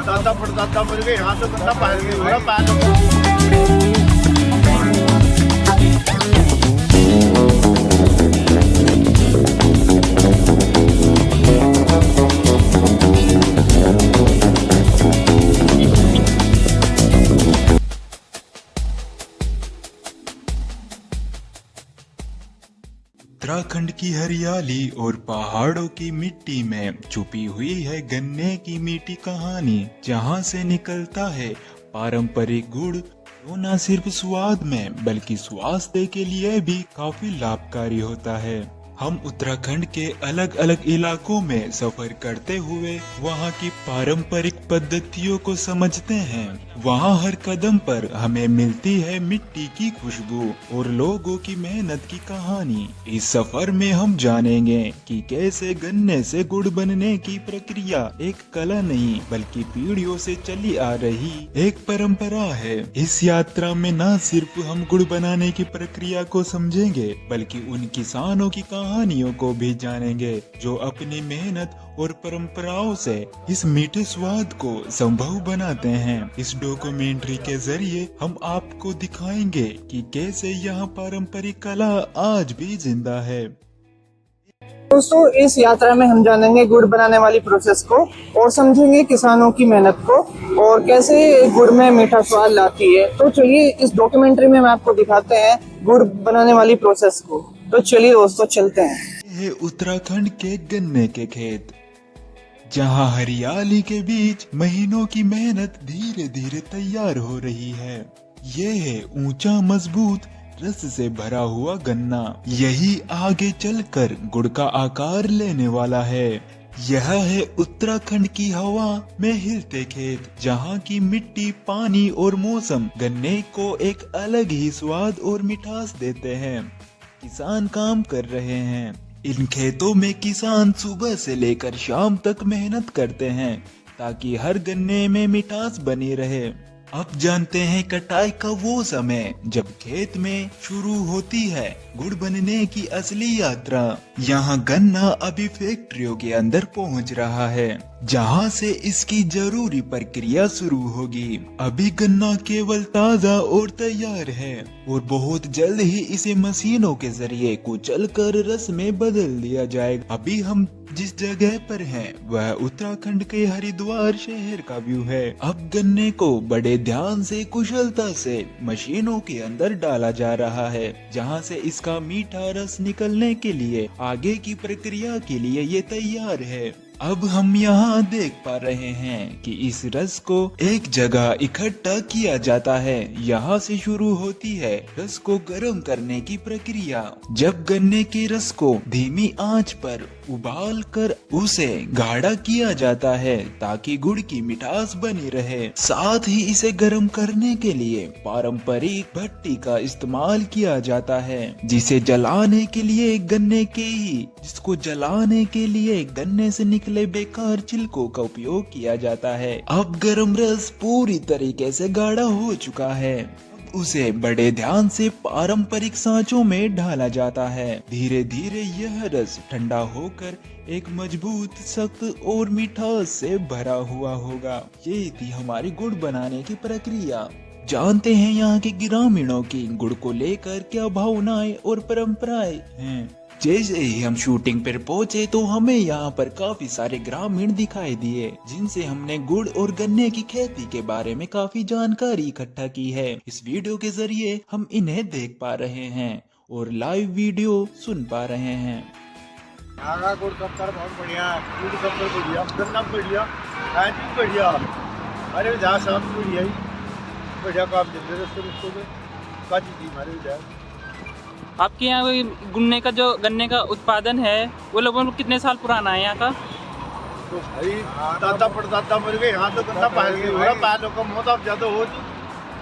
दादा परदादा मर गए, यहाँ तो गंदा पहल गई हो रहा पैर। उत्तराखंड की हरियाली और पहाड़ों की मिट्टी में छुपी हुई है गन्ने की मीठी कहानी, जहां से निकलता है पारंपरिक गुड़, जो न सिर्फ स्वाद में बल्कि स्वास्थ्य के लिए भी काफी लाभकारी होता है। हम उत्तराखंड के अलग अलग इलाकों में सफर करते हुए वहां की पारंपरिक पद्धतियों को समझते हैं। वहां हर कदम पर हमें मिलती है मिट्टी की खुशबू और लोगों की मेहनत की कहानी। इस सफर में हम जानेंगे कि कैसे गन्ने से गुड़ बनने की प्रक्रिया एक कला नहीं बल्कि पीढ़ियों से चली आ रही एक परंपरा है। इस यात्रा में न सिर्फ हम गुड़ बनाने की प्रक्रिया को समझेंगे बल्कि उन किसानों की कहानियों को भी जानेंगे जो अपनी मेहनत और परंपराओं से इस मीठे स्वाद को संभव बनाते हैं। इस डॉक्यूमेंट्री के जरिए हम आपको दिखाएंगे कि कैसे यह पारंपरिक कला आज भी जिंदा है। दोस्तों, इस यात्रा में हम जानेंगे गुड़ बनाने वाली प्रोसेस को और समझेंगे किसानों की मेहनत को और कैसे गुड़ में मीठा स्वाद लाती है। तो चलिए इस डॉक्यूमेंट्री में हम आपको दिखाते हैं गुड़ बनाने वाली प्रोसेस को। तो चलिए दोस्तों चलते हैं। ये उत्तराखंड के गन्ने के खेत, जहां हरियाली के बीच महीनों की मेहनत धीरे धीरे तैयार हो रही है। ये है ऊंचा मजबूत रस से भरा हुआ गन्ना, यही आगे चलकर गुड़ का आकार लेने वाला है। यह है उत्तराखंड की हवा में हिलते खेत, जहां की मिट्टी, पानी और मौसम गन्ने को एक अलग ही स्वाद और मिठास देते हैं। किसान काम कर रहे हैं। इन खेतों में किसान सुबह से लेकर शाम तक मेहनत करते हैं ताकि हर गन्ने में मिठास बनी रहे। अब जानते हैं कटाई का वो समय जब खेत में शुरू होती है गुड़ बनने की असली यात्रा। यहाँ गन्ना अभी फैक्ट्रियों के अंदर पहुँच रहा है, जहाँ से इसकी जरूरी प्रक्रिया शुरू होगी। अभी गन्ना केवल ताजा और तैयार है और बहुत जल्द ही इसे मशीनों के जरिए कुचलकर रस में बदल दिया जाएगा। अभी हम जिस जगह पर हैं वह उत्तराखंड के हरिद्वार शहर का व्यू है। अब गन्ने को बड़े ध्यान से, कुशलता से मशीनों के अंदर डाला जा रहा है, जहां से इसका मीठा रस निकलने के लिए आगे की प्रक्रिया के लिए ये तैयार है। अब हम यहाँ देख पा रहे हैं कि इस रस को एक जगह इकट्ठा किया जाता है। यहाँ से शुरू होती है रस को गर्म करने की प्रक्रिया। जब गन्ने के रस को धीमी आंच पर उबाल कर उसे गाढ़ा किया जाता है ताकि गुड़ की मिठास बनी रहे। साथ ही इसे गर्म करने के लिए पारंपरिक भट्टी का इस्तेमाल किया जाता है, जिसे जलाने के लिए गन्ने से निकले बेकार छिलकों का उपयोग किया जाता है। अब गर्म रस पूरी तरीके से गाढ़ा हो चुका है। उसे बड़े ध्यान से पारंपरिक सांचों में ढाला जाता है। धीरे धीरे यह रस ठंडा होकर एक मजबूत, सख्त और मिठास से भरा हुआ होगा। ये थी हमारी गुड़ बनाने की प्रक्रिया। जानते हैं यहाँ के ग्रामीणों की गुड़ को लेकर क्या भावनाएं और परंपराएं हैं। जैसे ही हम शूटिंग पर पहुंचे तो हमें यहाँ पर काफी सारे ग्रामीण दिखाई दिए, जिनसे हमने गुड़ और गन्ने की खेती के बारे में काफी जानकारी इकट्ठा की है। इस वीडियो के जरिए हम इन्हें देख पा रहे हैं और लाइव वीडियो सुन पा रहे हैं। यहाँ का गुड़ कब्बर बहुत बढ़िया है, गुड़ कब्बर बढ़िया, गन्ना बढ़िया, ऐसी बढ़िया। अरे जहाँ सब बढ़िया ही बढ़िया काम चल रहे दोस्तों में काची थी हमारे जहाँ। आपके यहाँ गन्ने का उत्पादन है वो लगभग कितने साल पुराना है यहाँ का? तो भाई दादा परदादा मर गए, यहाँ तो गन्ना पहल गई हो रहा पैर कम होता अब ज्यादा हो।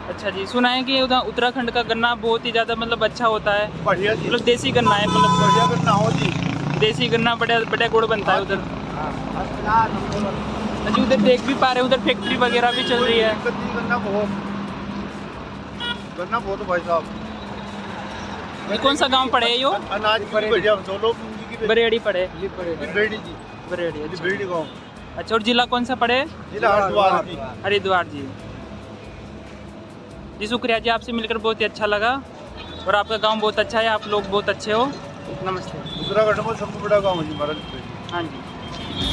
अच्छा जी, सुना है कि उधर उत्तराखंड का गन्ना बहुत ही ज्यादा मतलब अच्छा होता है, बढ़िया मतलब देसी गन्ना है, मतलब बढ़िया गन्ना होती, देसी गन्ना बढ़िया गुड़ बनता है उधर। अच्छा, उधर देख भी पा रहे हैं उधर फैक्ट्री वगैरह भी चल रही है। गन्ना बहुत भाई साहब। ये कौन सा गांव पड़े यो? अनाज बढ़िया, बरेड़ी पड़े। बरेड़ी जी, बरेड़ी, अच्छा। बरेड़ी गाँव। अच्छा, और जिला कौन सा पड़े? जिला हरिद्वार जी। हरिद्वार जी। जी शुक्रिया जी, आपसे मिलकर बहुत ही अच्छा लगा और आपका गांव बहुत अच्छा है, आप लोग बहुत अच्छे हो। नमस्ते। उत्तराखंड में सबसे बड़ा गाँव है जी हमारा। हाँ जी।